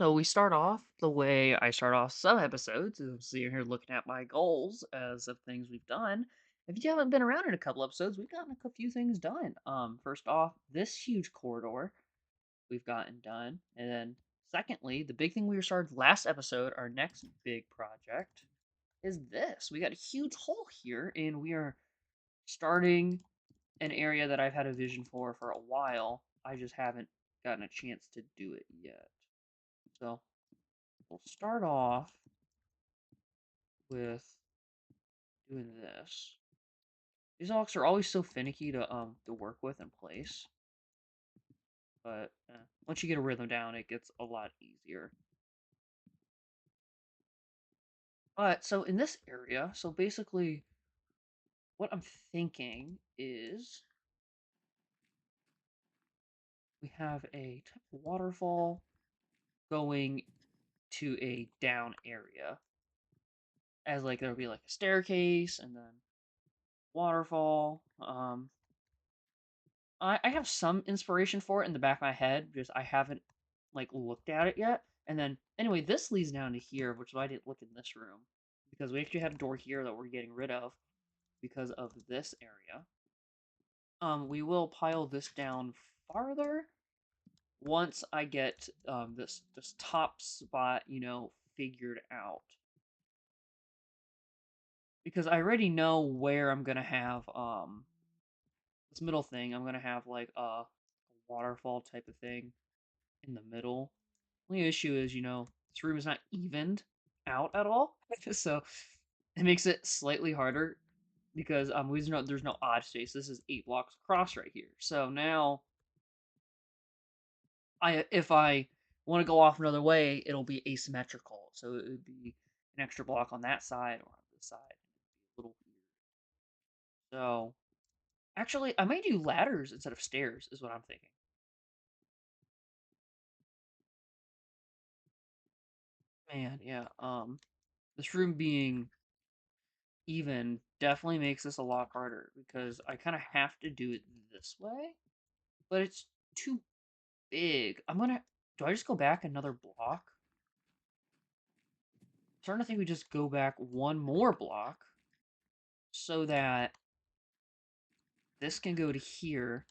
So we start off the way I start off some episodes. So you're here looking at my goals as of things we've done. If you haven't been around in a couple episodes, we've gotten a few things done. First off, this huge corridor we've gotten done, and then secondly, the big thing we started last episode, our next big project is this. We got a huge hole here, and we are starting an area that I've had a vision for a while. I just haven't gotten a chance to do it yet. So we'll start off with doing this. These blocks are always so finicky to work with and place, but once you get a rhythm down, it gets a lot easier. But so in this area, so basically what I'm thinking is we have a type of waterfall going to a down area. As like there'll be like a staircase and then waterfall. I have some inspiration for it in the back of my head, just I haven't like looked at it yet. And then anyway, this leads down to here, which is why I didn't look in this room because we actually had a door here that we're getting rid of because of this area. We will pile this down farther once I get this top spot, figured out. Because I already know where I'm gonna have this middle thing. I'm gonna have like a waterfall type of thing in the middle. Only issue is, this room is not evened out at all, so it makes it slightly harder because there's no odd space. This is 8 blocks across right here. So now, if I want to go off another way, it'll be asymmetrical. So it would be an extra block on that side or on this side. It'd be a little weird. So actually, I might do ladders instead of stairs. Is what I'm thinking. Man, yeah. This room being even definitely makes this a lot harder because I kind of have to do it this way, but it's too big. Do I just go back another block? I'm starting to think we just go back one more block so that this can go to here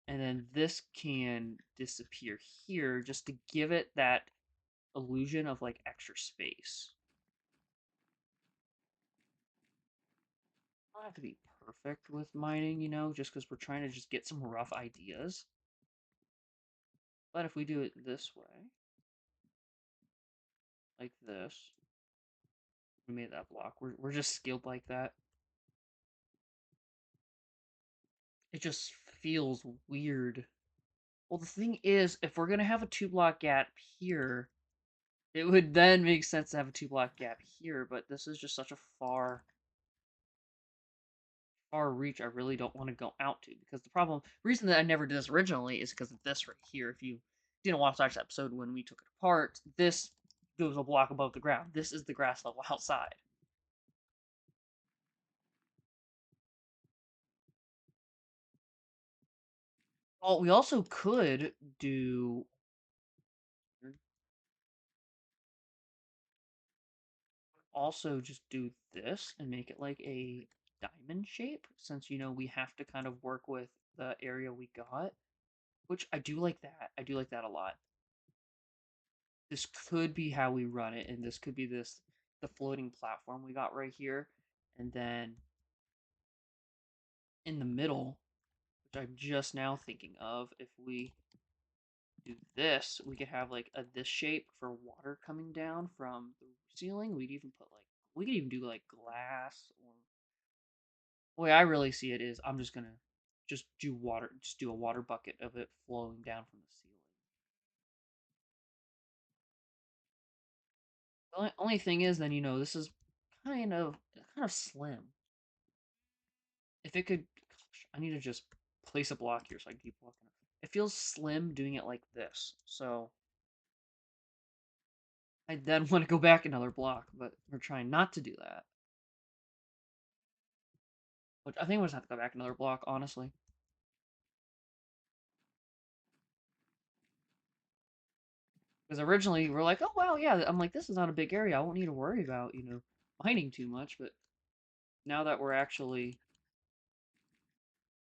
and then this can disappear here just to give it that illusion of like extra space. I don't have to be perfect with mining, just because we're trying to just get some rough ideas. But if we do it this way, like this, we made that block. We're just skilled like that. It just feels weird. Well, the thing is, if we're gonna have a 2 block gap here, it would then make sense to have a 2 block gap here, but this is just such a far reach I really don't want to go out to because reason that I never did this originally is because of this right here. If you didn't watch last episode when we took it apart, this goes a block above the ground. This is the grass level outside. Well, we also could do just do this and make it like a diamond shape since we have to kind of work with the area we got, which I do like that. I do like that a lot. This could be how we run it, and this could be the floating platform we got right here, and then in the middle, which I'm just now thinking of, if we do this, we could have like this shape for water coming down from the ceiling. We could even do like glass or the way I really see it is I'm just gonna just do a water bucket of it flowing down from the ceiling. The only thing is then this is kind of slim. If it could, gosh, I need to just place a block here so I can keep walking. It feels slim doing it like this, so I then want to go back another block, but we're trying not to do that. Which I think we'll just have to go back another block, honestly. Because originally we're like, oh wow, yeah. I'm like, this is not a big area. I won't need to worry about mining too much. But now that we're actually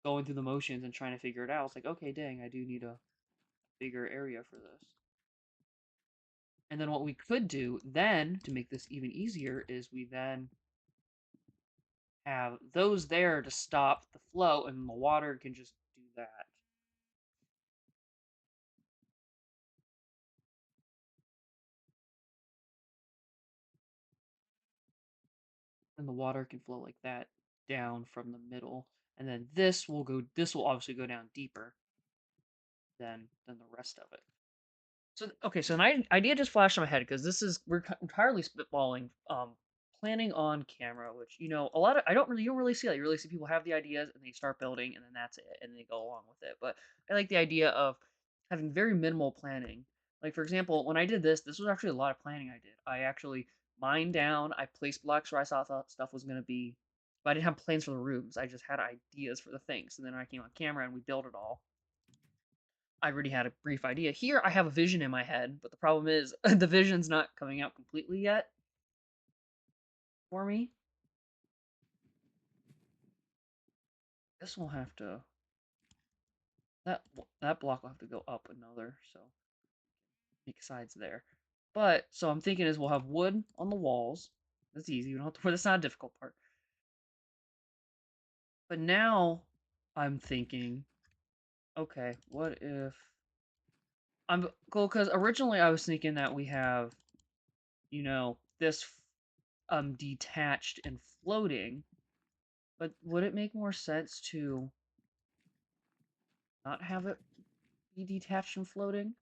going through the motions and trying to figure it out, it's like, okay, dang, I do need a bigger area for this. And then what we could do then to make this even easier is we then have those there to stop the flow, and the water can just do that. And the water can flow like that down from the middle. And then this will obviously go down deeper than the rest of it. So okay, so an idea just flashed in my head because this is we're entirely spitballing, planning on camera, which a lot of I don't really you don't really see that. You really see people have the ideas and they start building and then that's it and they go along with it. But I like the idea of having very minimal planning. Like for example, when I did this was actually a lot of planning I did. I actually mined down, I placed blocks where I thought stuff was gonna be, but I didn't have plans for the rooms. I just had ideas for the things. And then I came on camera and we built it all. I already had a brief idea. Here, I have a vision in my head, but the problem is the vision's not coming out completely yet for me. This will have to that that block will have to go up another, so make sides there. But so I'm thinking is we'll have wood on the walls. That's easy. We don't have to. That's not a difficult part. But now I'm thinking, okay, what if I'm cool? Because originally I was thinking that we have, this detached and floating. But would it make more sense to not have it be detached and floating?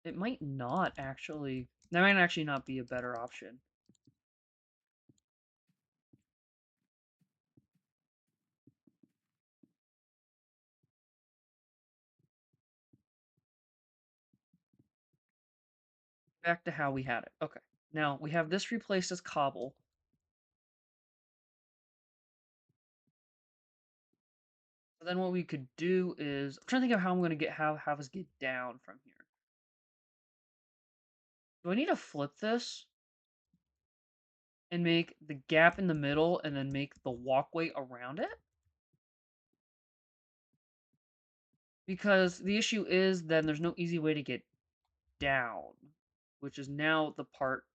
It might not actually. That might actually not be a better option. Back to how we had it. Okay. Now we have this replaced as cobble. So then what we could do is I'm trying to think of how I'm gonna have us get down from here. Do I need to flip this and make the gap in the middle and then make the walkway around it? Because the issue is then there's no easy way to get down, which is now the part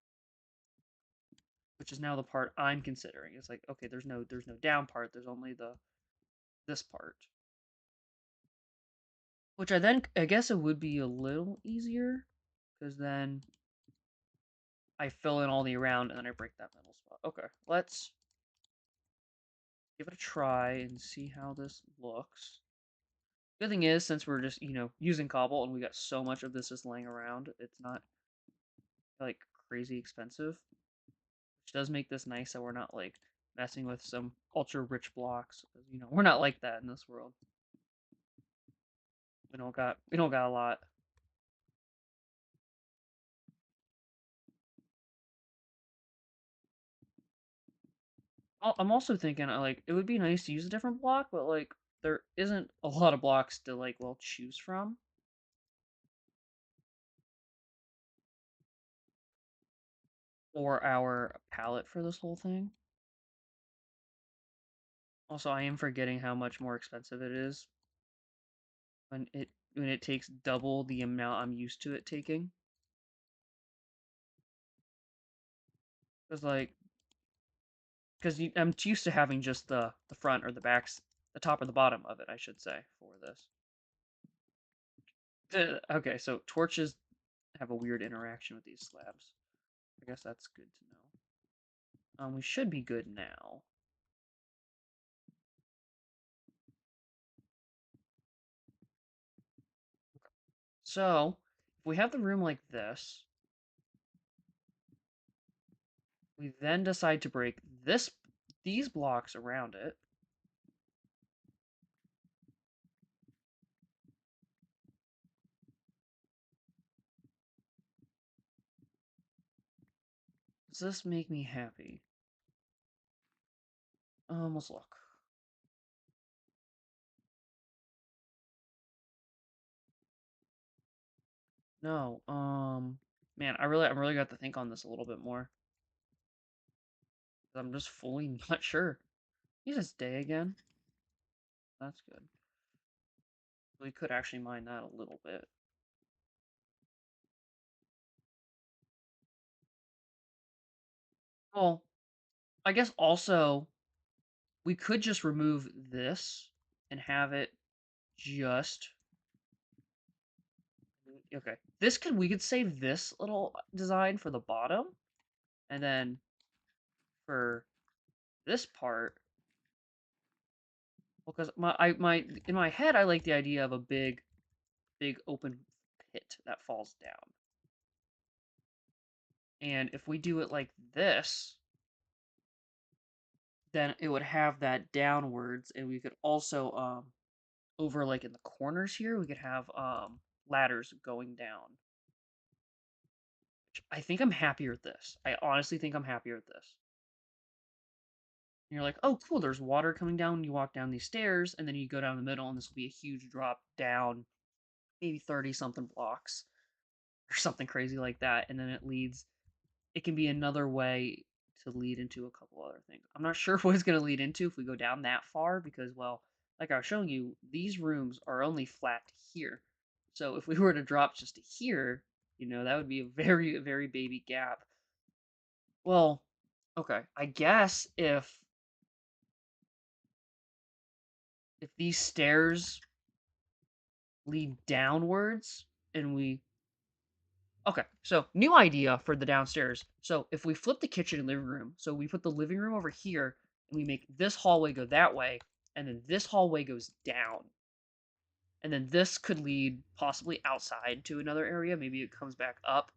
I'm considering. It's like, okay, there's no down part. There's only this part. Which I guess it would be a little easier because then I fill in all the around and then I break that middle spot. Okay, let's give it a try and see how this looks. Good thing is, since we're just, using cobble and we got so much of this just laying around, it's not like crazy expensive. Which does make this nice that we're not like messing with some ultra rich blocks. We're not like that in this world. We don't got a lot. I'm also thinking like it would be nice to use a different block, but like there isn't a lot of blocks to choose from or our palette for this whole thing. Also, I am forgetting how much more expensive it is when it takes double the amount I'm used to it taking. Because I'm used to having just the front or the backs, the top or the bottom of it, I should say, for this. Okay, so torches have a weird interaction with these slabs. I guess that's good to know. We should be good now. So, if we have the room like this, we then decide to break these blocks around it. Does this make me happy? Let's look. No, man, I'm really got to think on this a little bit more. I'm just fully not sure. Use this day again. That's good. We could actually mine that a little bit. Well, I guess also we could just remove this and have it just okay. We could save this little design for the bottom, and then for this part, because my in my head I like the idea of a big open pit that falls down. And if we do it like this, then it would have that downwards, and we could also over like in the corners here, we could have ladders going down. I think I'm happier with this. I honestly think I'm happier with this. And you're like, oh, cool, there's water coming down when you walk down these stairs, and then you go down the middle, and this will be a huge drop down, maybe 30 something blocks or something crazy like that. And then it can be another way to lead into a couple other things. I'm not sure what it's going to lead into if we go down that far because, well, like I was showing you, these rooms are only flat here. So if we were to drop just to here, that would be a very, very baby gap. Well, okay, I guess if these stairs lead downwards and we okay, so new idea for the downstairs. So if we flip the kitchen and living room, so we put the living room over here and we make this hallway go that way, and then this hallway goes down. And then this could lead possibly outside to another area. Maybe it comes back up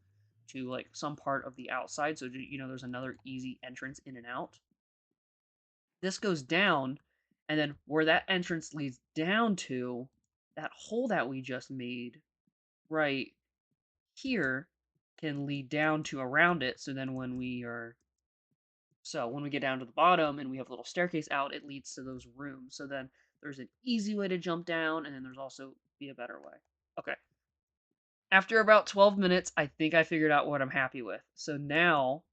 to like some part of the outside. So, there's another easy entrance in and out. This goes down, and then where that entrance leads down to, that hole that we just made right here can lead down to around it. So then when we get down to the bottom and we have a little staircase out, it leads to those rooms. So then there's an easy way to jump down, and then there's also be a better way. Okay. After about 12 minutes, I think I figured out what I'm happy with. So now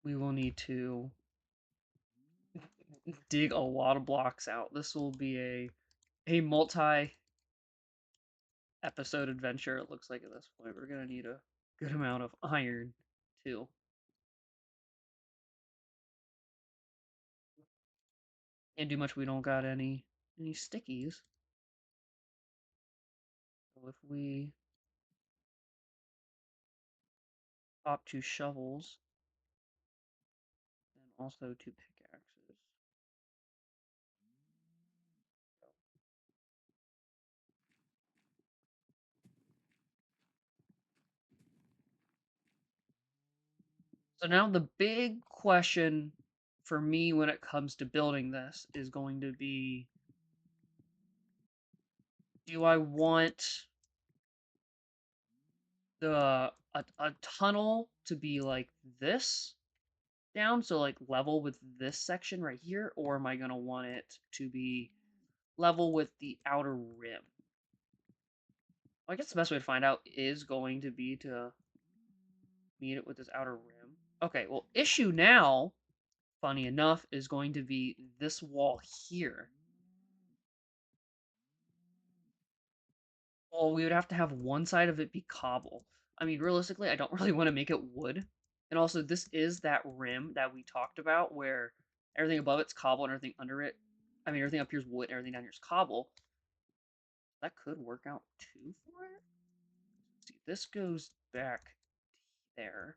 we will need to dig a lot of blocks out. This will be a multi episode adventure, it looks like at this point. We're gonna need a good amount of iron too. Can't do much, we don't got any stickies. So if we pop 2 shovels and also 2 pickaxes. So now the big question for me when it comes to building this is going to be, do I want a tunnel to be like this down, so like level with this section right here, or am I gonna want it to be level with the outer rim? Well, I guess the best way to find out is going to be to meet it with this outer rim. Okay, well, issue now, funny enough, is going to be this wall here. Well, we would have to have one side of it be cobble. I mean, realistically, I don't really want to make it wood. And also, this is that rim that we talked about where everything above it's cobble and everything under it, I mean, everything up here's wood and everything down here's cobble. That could work out too for it. Let's see, this goes back there.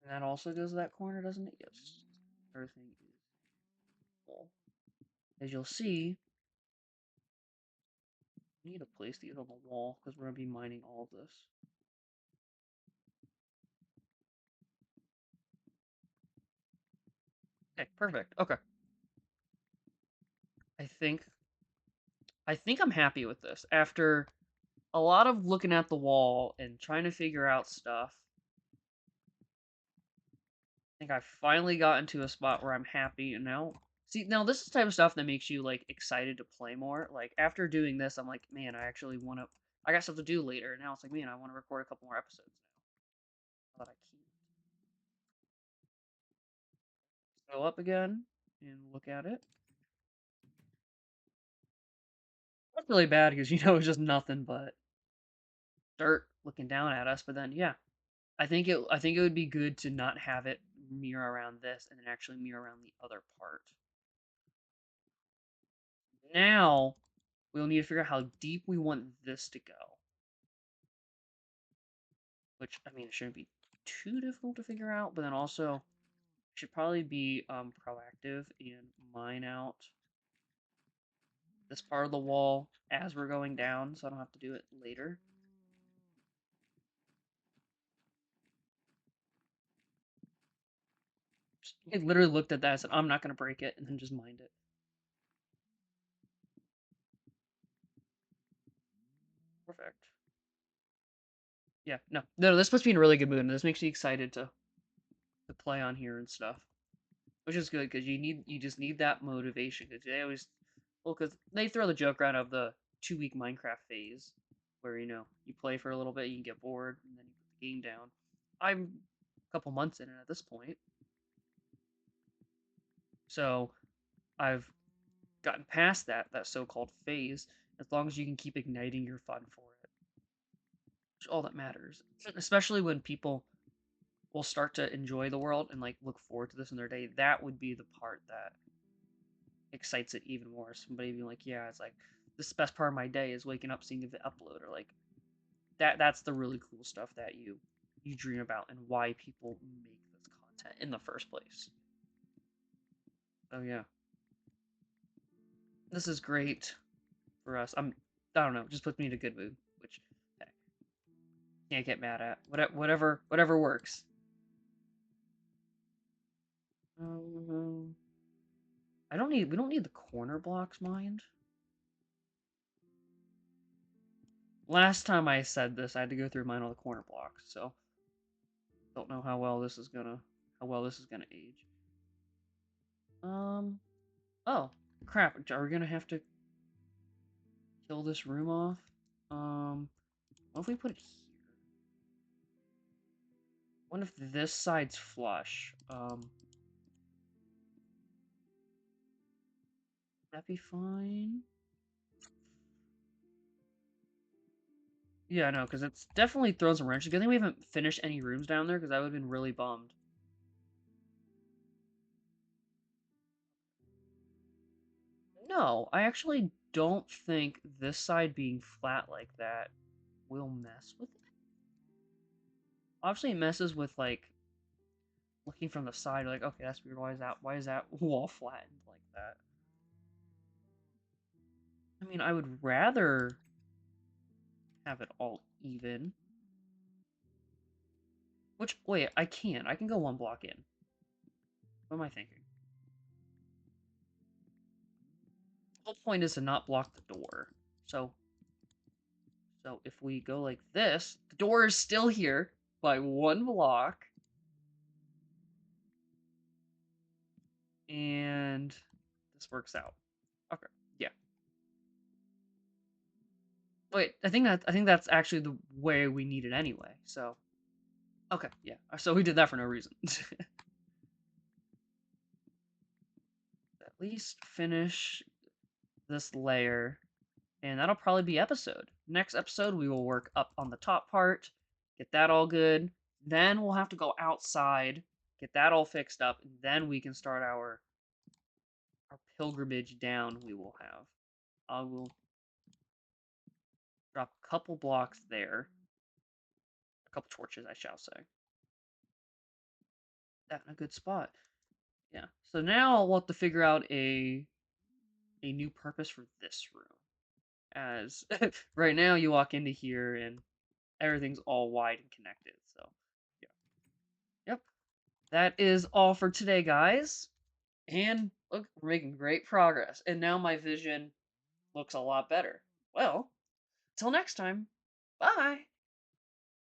And that also goes to that corner, doesn't it? Yes. Everything is full. As you'll see, we need to place these on the wall because we're going to be mining all of this. Okay, perfect. Okay. I think I'm happy with this. After a lot of looking at the wall and trying to figure out stuff, think I finally got into a spot where I'm happy, and now see, now this is the type of stuff that makes you, like, excited to play more. Like, after doing this, I'm like, "Man, I actually wanna I got stuff to do later." Now it's like, "Man, I wanna record a couple more episodes now." But I can't. Go up again and look at it. That's really bad because, it's just nothing but dirt looking down at us, but then, yeah, I think it would be good to not have it mirror around this and then actually mirror around the other part. Now, we'll need to figure out how deep we want this to go. Which, I mean, it shouldn't be too difficult to figure out, but then also should probably be proactive and mine out this part of the wall as we're going down, so I don't have to do it later. I literally looked at that and said, I'm not going to break it, and then just mined it. Perfect. Yeah, no, this puts me in a really good mood, and this makes me excited to play on here and stuff. Which is good because you just need that motivation because they always because they throw the joke around of the 2 week Minecraft phase where you play for a little bit, you can get bored, and then you put the game down. I'm a couple months in it at this point, so I've gotten past that so-called phase. As long as you can keep igniting your fun for it, which is all that matters. Especially when people will start to enjoy the world and like look forward to this in their day. That would be the part that excites it even more. Somebody being like, "Yeah, it's like this is the best part of my day is waking up seeing the upload," or like that's the really cool stuff that you dream about and why people make this content in the first place. So yeah, this is great for us. I don't know, just puts me in a good mood, which heck, can't get mad at. Whatever works. Um, we don't need the corner blocks mined. Last time I said this, I had to go through mine all the corner blocks, so don't know how well this is gonna age. Um. Oh, crap. Are we gonna have to kill this room off? What if we put it here? What if this side's flush? That'd be fine. Yeah, no, because it's definitely thrown some wrenches. Good thing we haven't finished any rooms down there, because I would have been really bummed. No, I actually don't think this side being flat like that will mess with it. Obviously, it messes with, like, looking from the side, like, okay, that's weird. Why is that wall flattened like that? I mean, I would rather have it all even. Which, wait, I can. I can go one block in. What am I thinking? The whole point is to not block the door. So if we go like this, the door is still here by one block. And this works out. Okay, yeah. Wait, I think that's actually the way we need it anyway. So okay, yeah. So we did that for no reason. At least finish this layer, and that'll probably be episode. Next episode, we will work up on the top part, get that all good. Then we'll have to go outside, get that all fixed up, and then we can start our pilgrimage down. We will have. I will drop a couple blocks there, a couple torches, I shall say. That in a good spot. Yeah. So now we'll have to figure out a new purpose for this room. As right now you walk into here and everything's all wide and connected. So yeah. Yep. That is all for today, guys. And look, we're making great progress. And now my vision looks a lot better. Well, till next time. Bye.